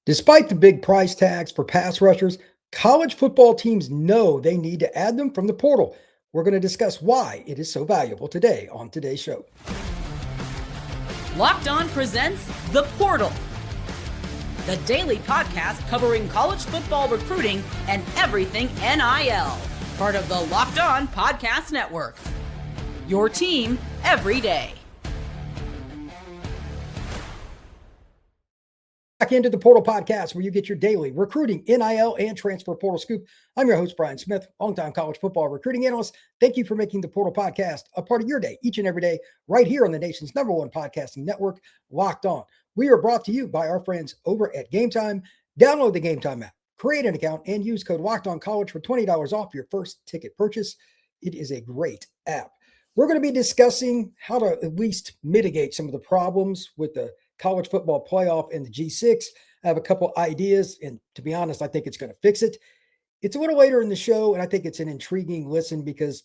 Despite the big price tags for pass rushers, college football teams know they need to add them from the portal. We're going to discuss why it is so valuable today on today's show. Locked On presents The Portal, the daily podcast covering college football recruiting and everything NIL. Part of the Locked On Podcast Network. Your team every day. Back into the Portal Podcast, where you get your daily recruiting, NIL, and transfer portal scoop. I'm your host, Brian Smith, longtime college football recruiting analyst. Thank you for making the Portal Podcast a part of your day, each and every day, right here on the nation's #1 podcasting network, Locked On. We are brought to you by our friends over at Game Time. Download the Game Time app, create an account, and use code LOCKEDONCollege for $20 off your first ticket purchase. It is a great app. We're going to be discussing how to at least mitigate some of the problems with the college football playoff and the G6. I have a couple ideas, and to be honest, I think it's going to fix it. It's a little later in the show, and I think it's an intriguing listen because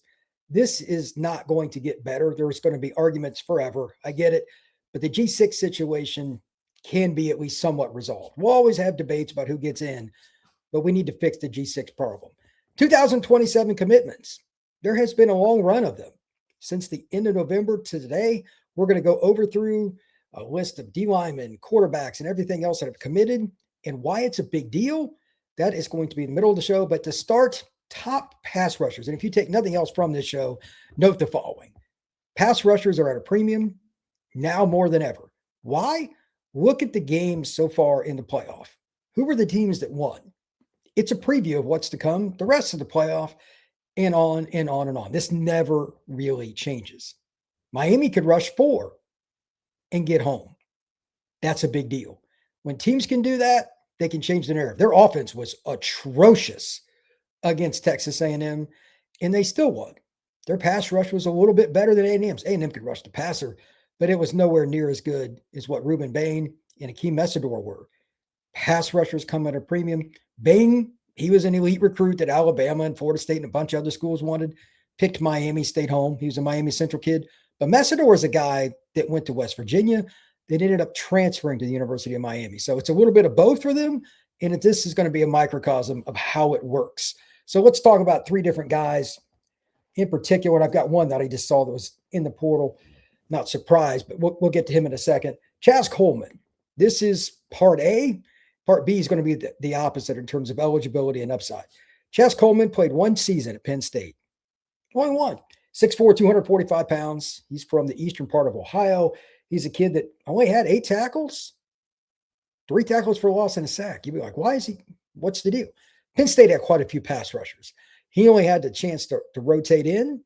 this is not going to get better. There's going to be arguments forever. I get it, but the G6 situation can be at least somewhat resolved. We'll always have debates about who gets in, but we need to fix the G6 problem. 2027 commitments. There has been a long run of them. Since the end of November to today, we're going to go through a list of D linemen, quarterbacks, and everything else that have committed and why it's a big deal. That is going to be in the middle of the show. But to start, top pass rushers. And if you take nothing else from this show, note the following. Pass rushers are at a premium now more than ever. Why? Look at the games so far in the playoff. Who were the teams that won? It's a preview of what's to come, the rest of the playoff, and on and on and on. This never really changes. Miami could rush 4 and get home. That's a big deal. When teams can do that, they can change the narrative. Their offense was atrocious against Texas A&M, and they still won. Their pass rush was a little bit better than A&M's. A&M could rush the passer, but it was nowhere near as good as what Ruben Bain and Akeem Messidor were. Pass rushers come at a premium. Bain, he was an elite recruit that Alabama and Florida State and a bunch of other schools wanted. Picked Miami, stayed home. He was a Miami Central kid. But Messidor is a guy that went to West Virginia that ended up transferring to the University of Miami. So it's a little bit of both for them. And this is going to be a microcosm of how it works. So let's talk about 3 different guys in particular. And I've got one that I just saw that was in the portal. Not surprised, but we'll get to him in a second. Chaz Coleman. This is part A. Part B is going to be the opposite in terms of eligibility and upside. Chaz Coleman played 1 season at Penn State. Only one. 6'4", 245 pounds. He's from the eastern part of Ohio. He's a kid that only had 8 tackles, 3 tackles for a loss and a sack. You'd be like, why is he? What's the deal? Penn State had quite a few pass rushers. He only had the chance to rotate in,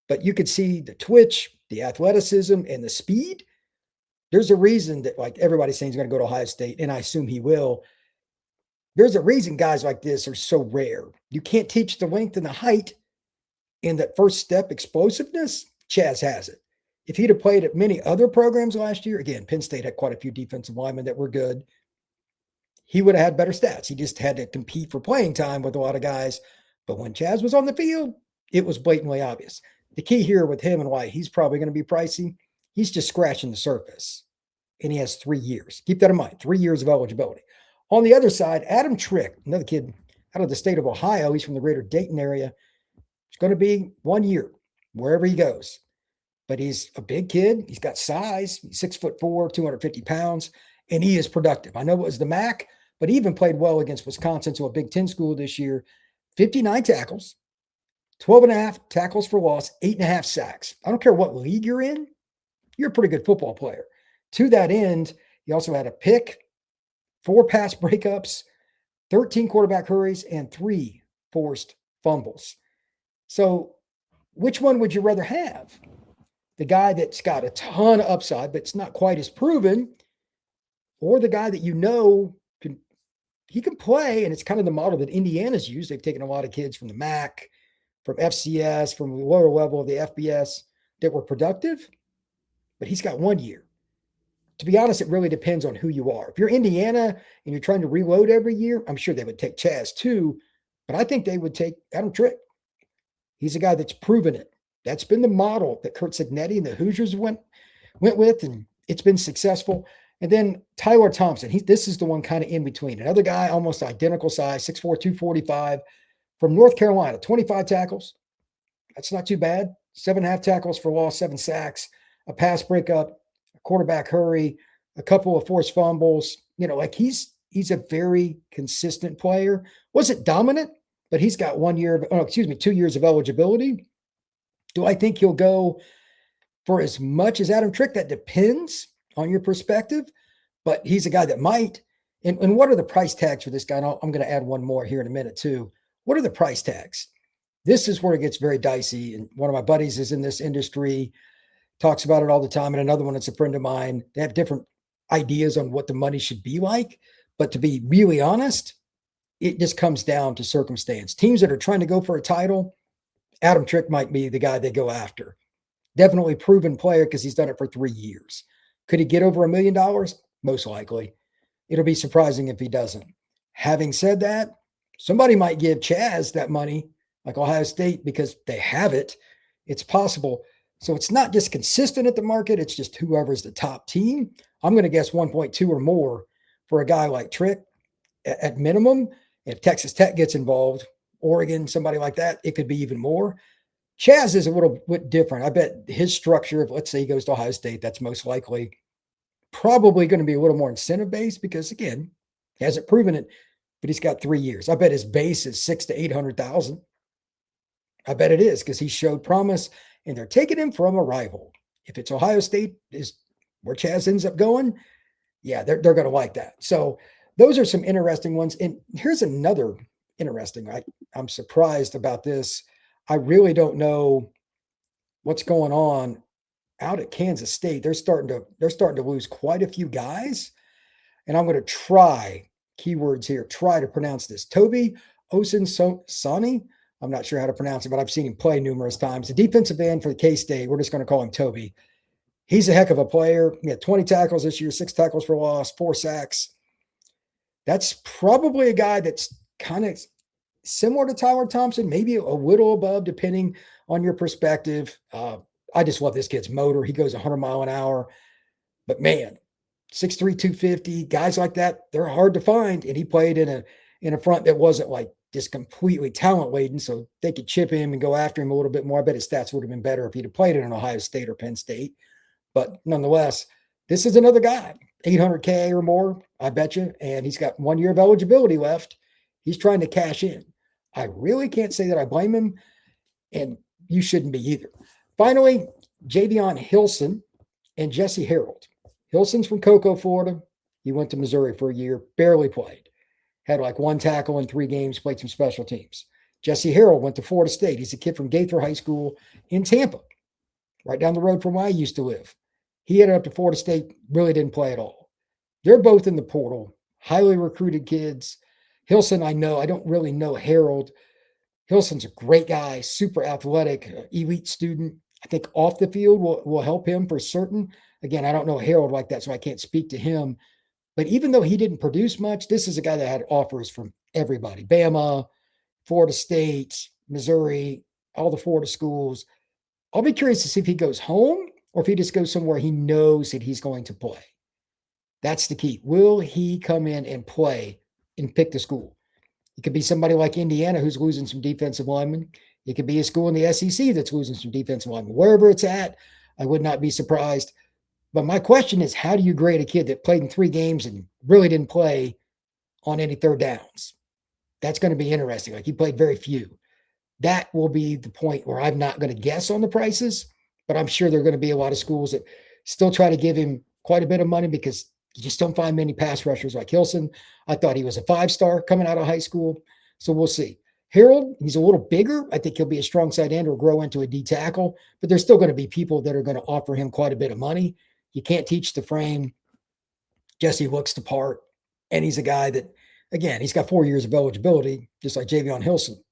but you could see the twitch, the athleticism, and the speed. There's a reason that, like, everybody's saying he's going to go to Ohio State, and I assume he will. There's a reason guys like this are so rare. You can't teach the length and the height. And that first step explosiveness, Chaz has it. If he'd have played at many other programs last year, again, Penn State had quite a few defensive linemen that were good. He would have had better stats. He just had to compete for playing time with a lot of guys. But when Chaz was on the field, it was blatantly obvious. The key here with him and why he's probably going to be pricey, he's just scratching the surface. And he has 3 years. Keep that in mind, 3 years of eligibility. On the other side, Adam Trick, another kid out of the state of Ohio. He's from the greater Dayton area. It's going to be 1 year wherever he goes. But he's a big kid. He's got size. He's 6'4", 250 pounds, and he is productive. I know it was the MAC, but he even played well against Wisconsin, so a Big Ten school this year. 59 tackles, 12.5 tackles for loss, 8.5 sacks. I don't care what league you're in. You're a pretty good football player. To that end, he also had a pick, 4 pass breakups, 13 quarterback hurries, and 3 forced fumbles. So which one would you rather have? The guy that's got a ton of upside, but it's not quite as proven, or the guy that you know he can play, and it's kind of the model that Indiana's used. They've taken a lot of kids from the MAC, from FCS, from the lower level of the FBS that were productive, but he's got 1 year. To be honest, it really depends on who you are. If you're Indiana and you're trying to reload every year, I'm sure they would take Chaz too, but I think they would take Adam Trick. He's a guy that's proven it. That's been the model that Curt Cignetti and the Hoosiers went with, and it's been successful. And then Tyler Thompson, this is the one kind of in between. Another guy, almost identical size, 6'4", 245, from North Carolina, 25 tackles. That's not too bad. 7.5 tackles for loss, 7 sacks, a pass breakup, a quarterback hurry, a couple of forced fumbles. Like he's a very consistent player. Wasn't dominant, but he's got 2 years of eligibility. Do I think he'll go for as much as Adam Trick? That depends on your perspective, but he's a guy that might. And what are the price tags for this guy? And I'm going to add one more here in a minute too. What are the price tags? This is where it gets very dicey. And one of my buddies is in this industry, talks about it all the time. And another one, it's a friend of mine. They have different ideas on what the money should be like. But to be really honest, it just comes down to circumstance. Teams that are trying to go for a title, Adam Trick might be the guy they go after. Definitely proven player because he's done it for 3 years. Could he get over $1 million? Most likely. It'll be surprising if he doesn't. Having said that, somebody might give Chaz that money, like Ohio State, because they have it. It's possible. So it's not just consistent at the market. It's just whoever's the top team. I'm going to guess 1.2 or more for a guy like Trick at minimum. If Texas Tech gets involved, Oregon, somebody like that, it could be even more. Chaz is a little bit different. I bet his structure of, let's say he goes to Ohio State, that's most likely probably going to be a little more incentive-based because, again, he hasn't proven it, but he's got 3 years. I bet his base is 600,000 to 800,000. I bet it is because he showed promise, and they're taking him from a rival. If it's Ohio State is where Chaz ends up going, yeah, they're going to like that. So those are some interesting ones. And here's another interesting. I'm surprised about this. I really don't know what's going on out at Kansas State. They're starting to lose quite a few guys. And I'm going to try to pronounce this. Toby Osinsani. I'm not sure how to pronounce it, but I've seen him play numerous times. The defensive end for the K-State, we're just going to call him Toby. He's a heck of a player. He had 20 tackles this year, 6 tackles for loss, 4 sacks. That's probably a guy that's kind of similar to Tyler Thompson, maybe a little above, depending on your perspective. I just love this kid's motor. He goes 100 mile an hour. But man, 6'3", 250, guys like that, they're hard to find. And he played in a front that wasn't like just completely talent laden, so they could chip him and go after him a little bit more. I bet his stats would have been better if he'd have played in Ohio State or Penn State. But nonetheless, this is another guy, $800K or more, I bet you. And he's got 1 year of eligibility left. He's trying to cash in. I really can't say that I blame him, and you shouldn't be either. Finally, Javion Hilson and Jesse Harold. Hilson's from Cocoa, Florida. He went to Missouri for a year, barely played. Had like 1 tackle in 3 games, played some special teams. Jesse Harold went to Florida State. He's a kid from Gaither High School in Tampa, right down the road from where I used to live. He headed up to Florida State, really didn't play at all. They're both in the portal, highly recruited kids. Hilson, I don't really know Harold. Hilson's a great guy, super athletic, elite student. I think off the field will help him for certain. Again, I don't know Harold like that, so I can't speak to him. But even though he didn't produce much, this is a guy that had offers from everybody. Bama, Florida State, Missouri, all the Florida schools. I'll be curious to see if he goes home or if he just goes somewhere he knows that he's going to play. That's the key. Will he come in and play and pick the school? It could be somebody like Indiana who's losing some defensive linemen. It could be a school in the SEC that's losing some defensive linemen. Wherever it's at, I would not be surprised. But my question is, how do you grade a kid that played in 3 games and really didn't play on any third downs? That's going to be interesting. Like, he played very few. That will be the point where I'm not going to guess on the prices, but I'm sure there are going to be a lot of schools that still try to give him quite a bit of money because you just don't find many pass rushers like Hilson. I thought he was a 5-star coming out of high school, so we'll see. Harold, he's a little bigger. I think he'll be a strong side end or grow into a D tackle, but there's still going to be people that are going to offer him quite a bit of money. You can't teach the frame. Jesse looks the part, and he's a guy that, again, he's got 4 years of eligibility, just like Javion Hilson.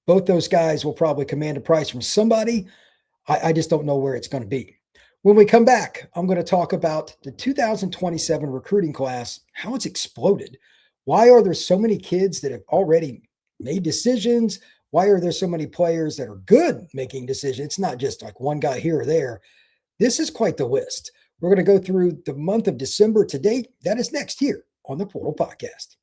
Both those guys will probably command a price from somebody. I just don't know where it's going to be. When we come back, I'm going to talk about the 2027 recruiting class, how it's exploded. Why are there so many kids that have already made decisions? Why are there so many players that are good making decisions? It's not just like one guy here or there. This is quite the list. We're going to go through the month of December to date. That is next here on the Portal Podcast.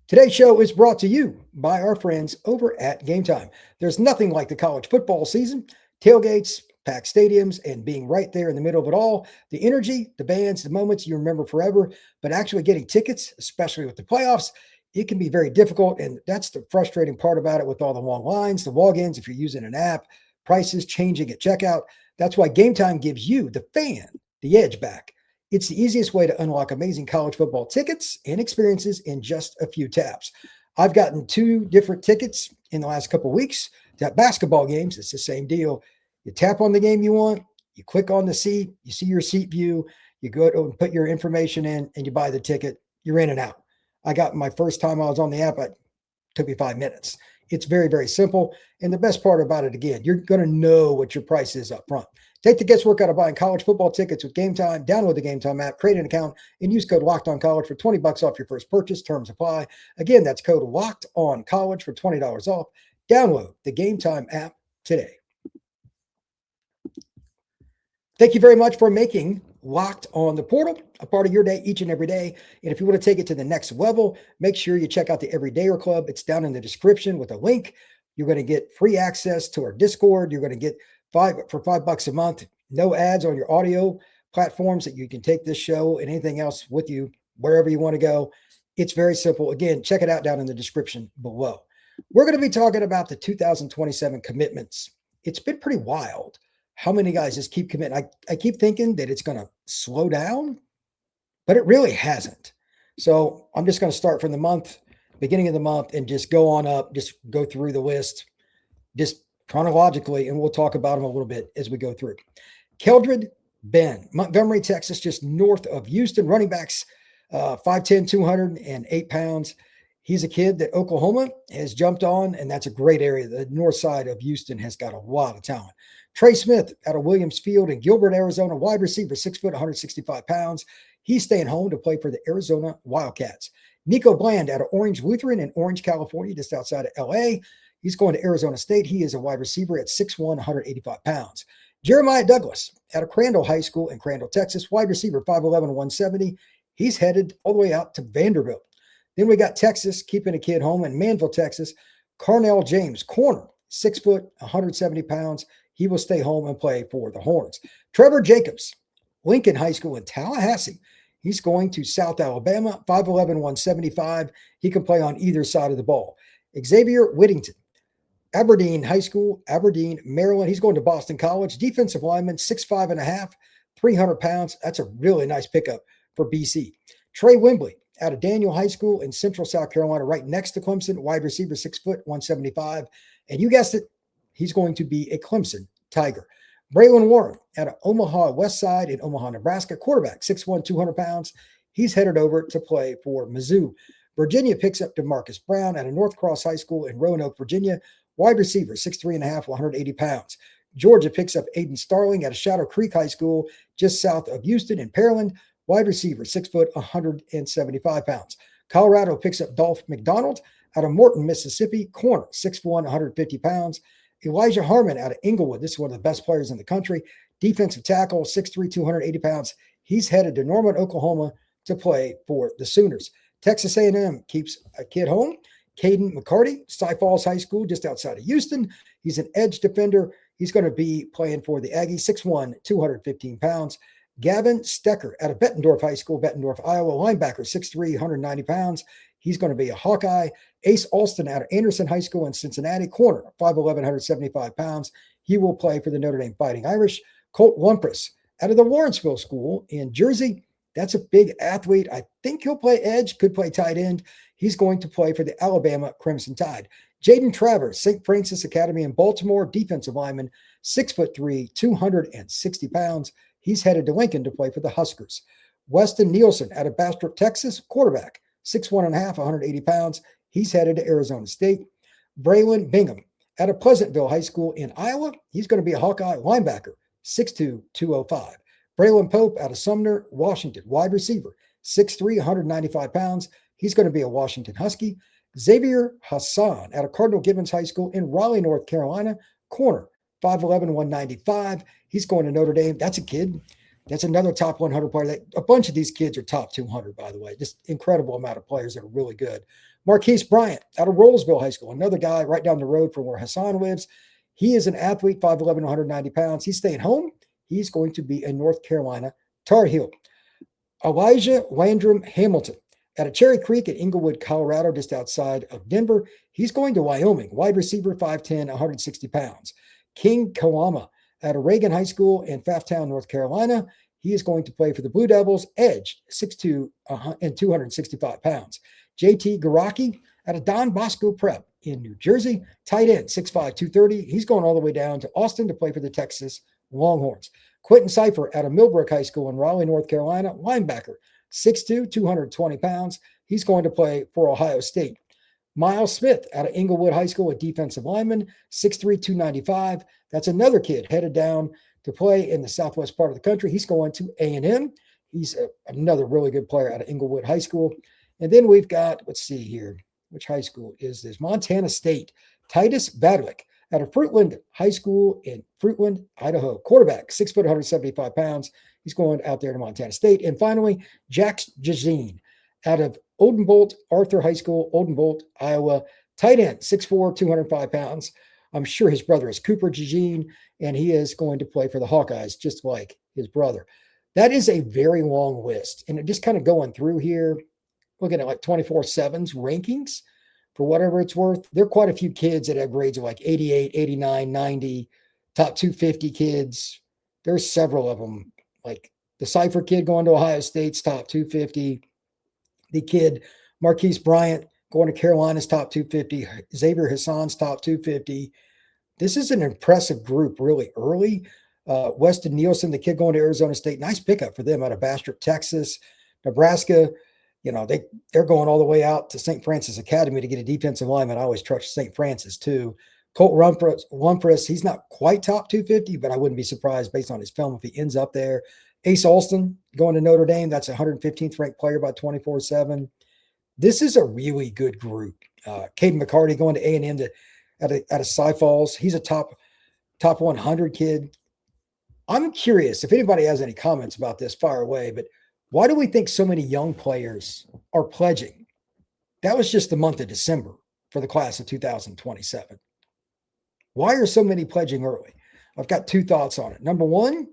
Today's show is brought to you by our friends over at Game Time. There's nothing like the college football season, tailgates, packed stadiums, and being right there in the middle of it all. The energy, the bands, the moments you remember forever, but actually getting tickets, especially with the playoffs, it can be very difficult. And that's the frustrating part about it with all the long lines, the logins, if you're using an app, prices changing at checkout. That's why Game Time gives you, the fan, the edge back. It's the easiest way to unlock amazing college football tickets and experiences in just a few taps. I've gotten 2 different tickets in the last couple of weeks to basketball games. It's the same deal. You tap on the game you want, you click on the seat, you see your seat view, you go and put your information in, and you buy the ticket. You're in and out. I got my first time I was on the app, it took me 5 minutes. It's very, very simple. And the best part about it, again, you're going to know what your price is up front. Take the guesswork out of buying college football tickets with Game Time. Download the Game Time app, create an account, and use code LOCKEDONCOLLEGE for $20 off your first purchase. Terms apply. Again, that's code LOCKEDONCOLLEGE for $20 off. Download the Game Time app today. Thank you very much for making Locked on the Portal a part of your day each and every day. And if you want to take it to the next level, make sure you check out the Everydayer Club. It's down in the description with a link. You're going to get free access to our Discord. You're going to get $5 a month, no ads on your audio platforms, that you can take this show and anything else with you wherever you want to go. It's very simple. Again, check it out down in the description below. We're going to be talking about the 2027 commitments. It's been pretty wild how many guys just keep committing. I keep thinking that it's going to slow down, but it really hasn't. So I'm just going to start from the month, beginning of the month, and just go on up, just go through the list, just chronologically, and we'll talk about them a little bit as we go through. Keldred Ben, Montgomery, Texas, just north of Houston, running backs, 5'10", 208 pounds. He's a kid that Oklahoma has jumped on, and that's a great area. The north side of Houston has got a lot of talent. Trey Smith out of Williams Field in Gilbert, Arizona, wide receiver, 6 foot, 165 pounds. He's staying home to play for the Arizona Wildcats. Nico Bland out of Orange Lutheran in Orange, California, just outside of L.A. He's going to Arizona State. He is a wide receiver at 6'1", 185 pounds. Jeremiah Douglas out of Crandall High School in Crandall, Texas, wide receiver, 5'11", 170. He's headed all the way out to Vanderbilt. Then we got Texas, keeping a kid home in Manville, Texas. Carnell James, corner, 6 foot, 170 pounds. He will stay home and play for the Horns. Trevor Jacobs, Lincoln High School in Tallahassee. He's going to South Alabama, 5'11", 175. He can play on either side of the ball. Xavier Whittington, Aberdeen High School, Aberdeen, Maryland. He's going to Boston College. Defensive lineman, 6'5.5", 300 pounds. That's a really nice pickup for BC. Trey Wembley out of Daniel High School in Central South Carolina, right next to Clemson, wide receiver, 6 foot, 175. And you guessed it, he's going to be a Clemson Tiger. Braylon Warren out of Omaha West Side in Omaha, Nebraska, quarterback, 6'1", 200 pounds. He's headed over to play for Mizzou. Virginia picks up DeMarcus Brown out of North Cross High School in Roanoke, Virginia, wide receiver, 6'3.5", 180 pounds. Georgia picks up Aiden Starling out of Shadow Creek High School, just south of Houston in Pearland, wide receiver, 6 foot, 175 pounds. Colorado picks up Dolph McDonald out of Morton, Mississippi, corner, 6'1", 150 pounds. Elijah Harmon out of Inglewood. This is one of the best players in the country. Defensive tackle, 6'3", 280 pounds. He's headed to Norman, Oklahoma to play for the Sooners. Texas A&M keeps a kid home. Caden McCarty, Cy Falls High School, just outside of Houston. He's an edge defender. He's going to be playing for the Aggies, 6'1", 215 pounds. Gavin Stecker out of Bettendorf High School, Bettendorf, Iowa, linebacker, 6'3", 190 pounds. He's going to be a Hawkeye. Ace Alston out of Anderson High School in Cincinnati, corner, 5'11", 175 pounds. He will play for the Notre Dame Fighting Irish. Colt Lumpras out of the Lawrenceville School in Jersey. That's a big athlete. I think he'll play edge, could play tight end. He's going to play for the Alabama Crimson Tide. Jaden Travers, St. Francis Academy in Baltimore, defensive lineman, 6'3", 260 pounds. He's headed to Lincoln to play for the Huskers. Weston Nielsen out of Bastrop, Texas, quarterback, 6'1.5", 180 pounds. He's headed to Arizona State. Braylon Bingham out of Pleasantville High School in Iowa. He's going to be a Hawkeye linebacker, 6'2", 205. Braylon Pope out of Sumner, Washington, wide receiver, 6'3", 195 pounds. He's going to be a Washington Husky. Xavier Hassan out of Cardinal Gibbons High School in Raleigh, North Carolina, corner, 5'11", 195. He's going to Notre Dame. That's a kid That's another top 100 player. A bunch of these kids are top 200, by the way. Just incredible amount of players that are really good. Marquise Bryant out of Rollsville High School, another guy right down the road from where Hassan lives. He is an athlete, 5'11", 190 pounds. He's staying home. He's going to be a North Carolina Tar Heel. Elijah Landrum Hamilton out of Cherry Creek at Inglewood, Colorado, just outside of Denver. He's going to Wyoming. Wide receiver, 5'10", 160 pounds. King Kawama out of Reagan High School in Pfafftown, North Carolina. He is going to play for the Blue Devils. Edge, 6'2", and 265 pounds. JT Garaki out of Don Bosco Prep in New Jersey. Tight end, 6'5", 230. He's going all the way down to Austin to play for the Texas Longhorns. Quentin Cipher out of Millbrook High School in Raleigh, North Carolina. Linebacker, 6'2", 220 pounds. He's going to play for Ohio State. Miles Smith out of Inglewood High School, a defensive lineman, 6'3", 295. That's another kid headed down to play in the southwest part of the country. He's going to A&M. He's another really good player out of Inglewood High School. And then we've got, let's see here, which high school is this? Montana State. Titus Vadlick out of Fruitland High School in Fruitland, Idaho. Quarterback, 6', 175 pounds. He's going out there to Montana State. And finally, Jack Jazine out of Odenbolt Arthur High School, Odenbolt, Iowa. Tight end, 6'4", 205 pounds. I'm sure his brother is Cooper Jazine, and he is going to play for the Hawkeyes, just like his brother. That is a very long list. And just kind of going through here, looking at like 24/7's rankings for whatever it's worth. There are quite a few kids that have grades of like 88, 89, 90, top 250 kids. There's several of them, like the Cipher kid going to Ohio State's top 250. The kid, Marquise Bryant, going to Carolina's top 250. Xavier Hassan's top 250. This is an impressive group really early. Weston Nielsen, the kid going to Arizona State. Nice pickup for them out of Bastrop, Texas. Nebraska, you know, they're going all the way out to St. Francis Academy to get a defensive lineman. I always trust St. Francis too. Colt Rumpris, he's not quite top 250, but I wouldn't be surprised based on his film if he ends up there. Ace Alston going to Notre Dame. That's a 115th ranked player by 24/7. This is a really good group. Caden McCarty going to A&M out of Cy Falls. He's a top 100 kid. I'm curious if anybody has any comments about this, fire away, but why do we think so many young players are pledging? That was just the month of December for the class of 2027. Why are so many pledging early? I've got two thoughts on it. Number one,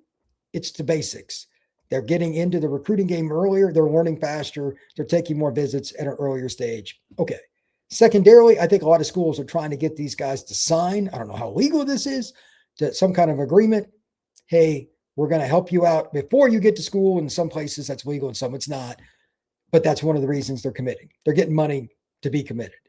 it's the basics. They're getting into the recruiting game earlier. They're learning faster. They're taking more visits at an earlier stage. Okay. Secondarily, I think a lot of schools are trying to get these guys to sign. I don't know how legal this is, to some kind of agreement. Hey, we're going to help you out before you get to school. In some places that's legal and some it's not. But that's one of the reasons they're committing. They're getting money to be committed.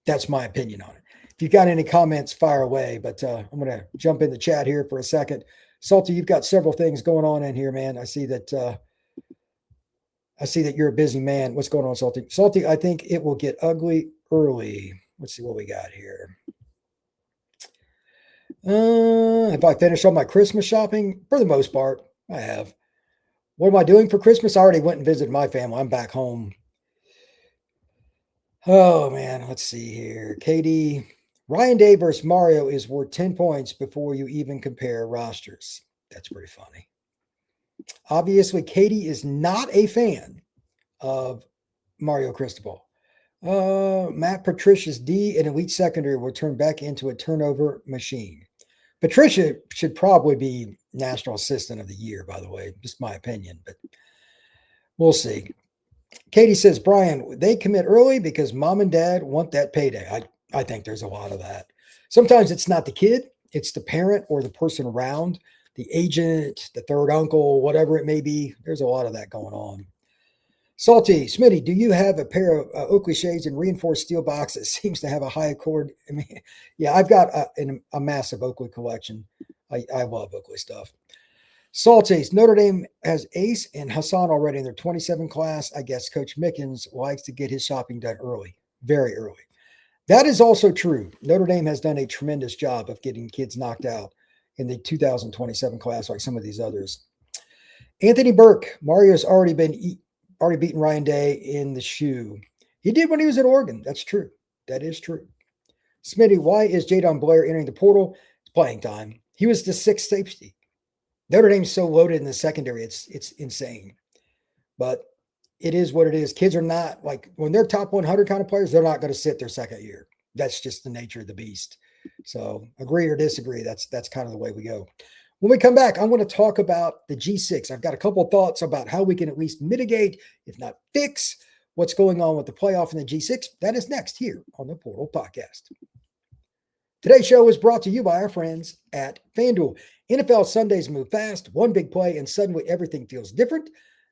That's my opinion on it. If you've got any comments, fire away. But I'm going to jump in the chat here for a second. Salty, you've got several things going on in here, man. I see that you're a busy man. What's going on, Salty? Salty, I think it will get ugly early. Let's see what we got here. Have I finished all my Christmas shopping? For the most part, I have. What am I doing for Christmas? I already went and visited my family. I'm back home. Oh, man. Let's see here. Katie, Ryan Day versus Mario is worth 10 points before you even compare rosters. That's pretty funny. Obviously, Katie is not a fan of Mario Cristobal. Matt Patricia's D and elite secondary will turn back into a turnover machine. Patricia should probably be National Assistant of the Year, by the way. Just my opinion, but we'll see. Katie says, Brian, they commit early because mom and dad want that payday. I think there's a lot of that. Sometimes it's not the kid, it's the parent or the person around, the agent, the third uncle, whatever it may be. There's a lot of that going on. Salty, Smitty, do you have a pair of Oakley shades and reinforced steel box that seems to have a high accord? I mean, yeah, I've got a massive Oakley collection. I love Oakley stuff. Salty, Notre Dame has Ace and Hassan already in their 27 class. I guess Coach Mickens likes to get his shopping done early, very early. That is also true. Notre Dame has done a tremendous job of getting kids knocked out in the 2027 class, like some of these others. Anthony Burke, Mario's already beaten Ryan Day in the shoe. He did when he was at Oregon. That's true. That is true. Smitty, why is Jadon Blair entering the portal? It's playing time. He was the sixth safety. Notre Dame's so loaded in the secondary, it's insane. But it is what it is. Kids are not like when they're top 100 kind of players, they're not going to sit their second year. That's just the nature of the beast. So agree or disagree. That's kind of the way we go. When we come back, I want to talk about the G6. I've got a couple of thoughts about how we can at least mitigate, if not fix, what's going on with the playoff and the G6. That is next here on the Portal Podcast. Today's show is brought to you by our friends at FanDuel. NFL Sundays move fast, one big play, and suddenly everything feels different.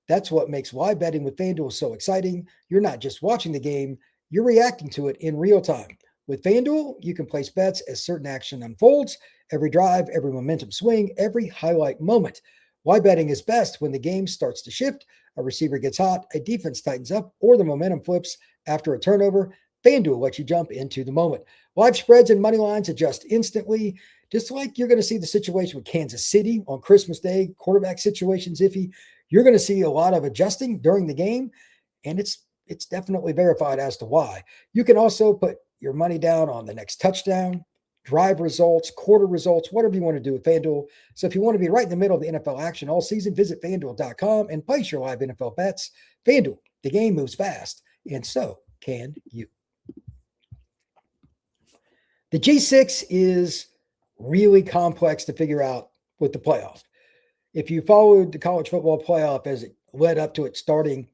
That's what makes live betting with FanDuel so exciting. You're not just watching the game, you're reacting to it in real time. With FanDuel, you can place bets as certain action unfolds, every drive, every momentum swing, every highlight moment. Live betting is best when the game starts to shift, a receiver gets hot, a defense tightens up, or the momentum flips after a turnover. FanDuel lets you jump into the moment. Live spreads and money lines adjust instantly, just like you're going to see the situation with Kansas City on Christmas Day. Quarterback situation's iffy. You're going to see a lot of adjusting during the game, and it's definitely verified as to why. You can also put your money down on the next touchdown, drive results, quarter results, whatever you want to do with FanDuel. So if you want to be right in the middle of the NFL action all season, visit FanDuel.com and place your live NFL bets. FanDuel, the game moves fast, and so can you. The G6 is really complex to figure out with the playoff. If you followed the college football playoff as it led up to it starting,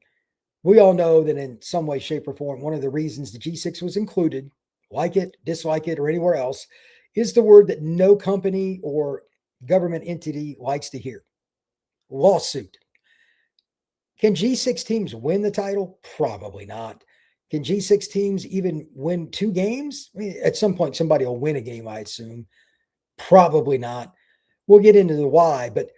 we all know that in some way, shape, or form, one of the reasons the G6 was included, like it, dislike it, or anywhere else, is the word that no company or government entity likes to hear: lawsuit. Can G6 teams win the title? Probably not. Can G6 teams even win 2 games? I mean, at some point, somebody will win a game, I assume. Probably not. We'll get into the why, but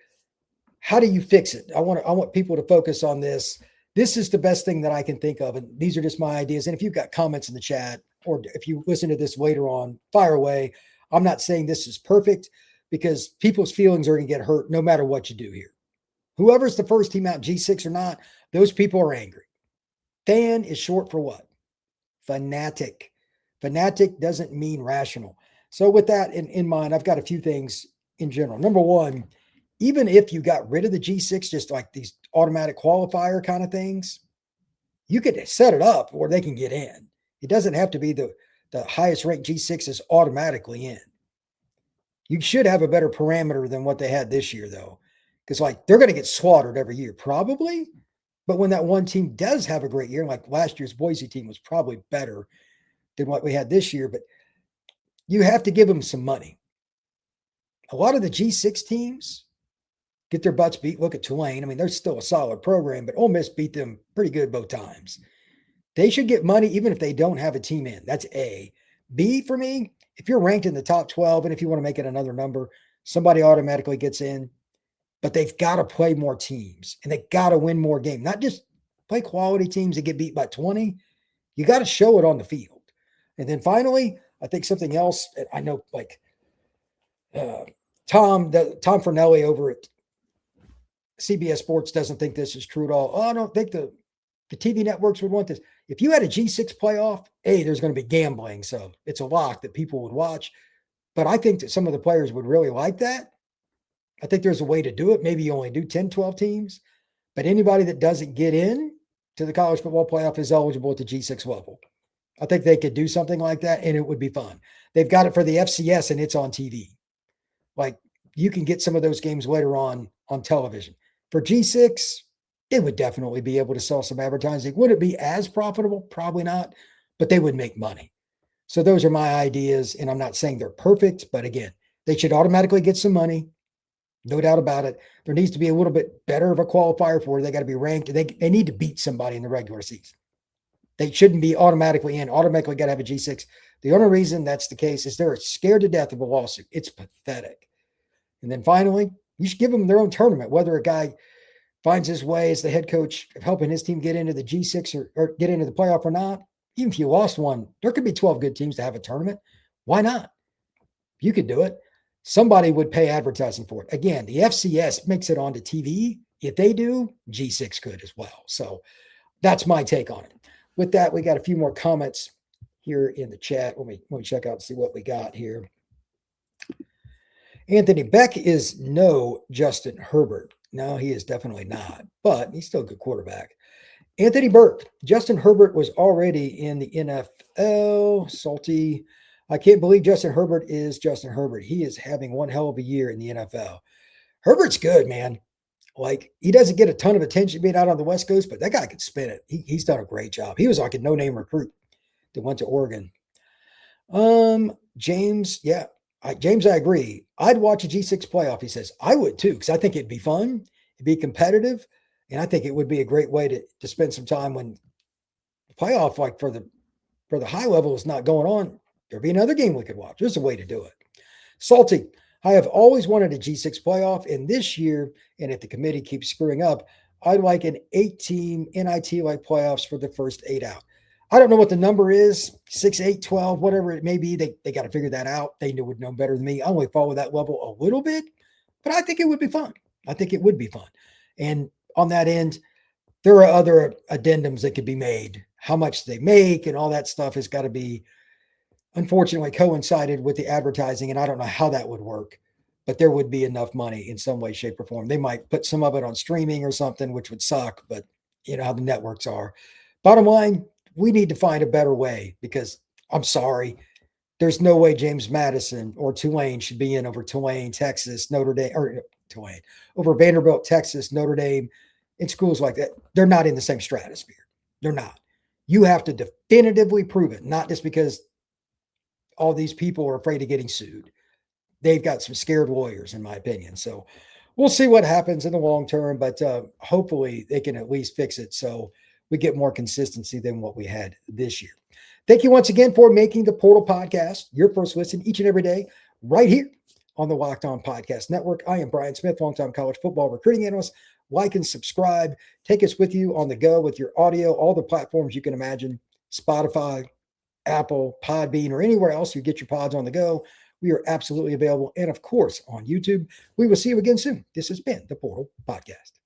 how do you fix it? I want people to focus on this. This is the best thing that I can think of, and these are just my ideas. And if you've got comments in the chat, or if you listen to this later on, fire away. I'm not saying this is perfect, because people's feelings are going to get hurt no matter what you do here. Whoever's the first team out, G6 or not, those people are angry. Fan is short for what? Fanatic. Fanatic doesn't mean rational. So with that in mind, I've got a few things in general. Number one, even if you got rid of the G6, just like these automatic qualifier kind of things, you could set it up where they can get in. It doesn't have to be the highest ranked G6 is automatically in. You should have a better parameter than what they had this year, though, because like they're going to get slaughtered every year, probably. But when that one team does have a great year, like last year's Boise team was probably better than what we had this year, but you have to give them some money. A lot of the G6 teams get their butts beat. Look at Tulane. I mean, they're still a solid program, but Ole Miss beat them pretty good both times. They should get money even if they don't have a team in. That's A. B, for me, if you're ranked in the top 12, and if you want to make it another number, somebody automatically gets in. But they've got to play more teams, and they got to win more games. Not just play quality teams that get beat by 20. You got to show it on the field. And then finally, I think something else, I know like Tom Fornelli over at CBS Sports doesn't think this is true at all. Oh, I don't think the TV networks would want this. If you had a G6 playoff, there's going to be gambling. So it's a lock that people would watch. But I think that some of the players would really like that. I think there's a way to do it. Maybe you only do 10, 12 teams, but anybody that doesn't get in to the college football playoff is eligible at the G6 level. I think they could do something like that, and it would be fun. They've got it for the FCS, and it's on TV. Like, you can get some of those games later on television. For G6, it would definitely be able to sell some advertising. Would it be as profitable? Probably not, but they would make money. So those are my ideas, and I'm not saying they're perfect, but again, they should automatically get some money. No doubt about it. There needs to be a little bit better of a qualifier for where they got to be ranked. They need to beat somebody in the regular season. They shouldn't be automatically in, automatically got to have a G6. The only reason that's the case is they're scared to death of a lawsuit. It's pathetic. And then finally, you should give them their own tournament, whether a guy finds his way as the head coach of helping his team get into the G6 or get into the playoff or not. Even if you lost one, there could be 12 good teams to have a tournament. Why not? You could do it. Somebody would pay advertising for it. Again, the FCS makes it onto TV. If they do, G6 could as well. So that's my take on it. With that, we got a few more comments here in the chat. Let me check out and see what we got here. Anthony Beck is no Justin Herbert. No, he is definitely not, but he's still a good quarterback. Anthony Burke, Justin Herbert was already in the NFL. Salty. I can't believe Justin Herbert is Justin Herbert. He is having one hell of a year in the NFL. Herbert's good, man. Like, he doesn't get a ton of attention being out on the West Coast, but that guy can spin it. He's done a great job. He was like a no-name recruit that went to Oregon. James, yeah. James, I agree. I'd watch a G6 playoff, he says. I would too, because I think it'd be fun. It'd be competitive. And I think it would be a great way to spend some time when the playoff, like for the high level, is not going on. There'd be another game we could watch. There's a way to do it. Salty. I have always wanted a G6 playoff, and this year, and if the committee keeps screwing up, I'd like an 8-team NIT-like playoffs for the first 8 out. I don't know what the number is, 6, 8, 12, whatever it may be. They got to figure that out. They would know better than me. I only follow that level a little bit, but I think it would be fun. I think it would be fun. And on that end, there are other addendums that could be made. How much they make and all that stuff has got to be, unfortunately, coincided with the advertising. And I don't know how that would work, but there would be enough money in some way, shape, or form. They might put some of it on streaming or something, which would suck, but you know how the networks are. Bottom line, we need to find a better way, because I'm sorry, there's no way James Madison or Tulane should be in over Tulane, Texas, Notre Dame, or Tulane, over Vanderbilt, Texas, Notre Dame, in schools like that. They're not in the same stratosphere. They're not. You have to definitively prove it, not just because all these people are afraid of getting sued. They've got some scared lawyers, in my opinion. So we'll see what happens in the long term, but hopefully they can at least fix it so we get more consistency than what we had this year. Thank you once again for making the Portal Podcast your first listen each and every day right here on the Locked On Podcast Network. I am Brian Smith, longtime college football recruiting analyst. Like and subscribe. Take us with you on the go with your audio, all the platforms you can imagine, Spotify, Apple, Podbean, or anywhere else you get your pods on the go. We are absolutely available. And of course, on YouTube. We will see you again soon. This has been the Portal Podcast.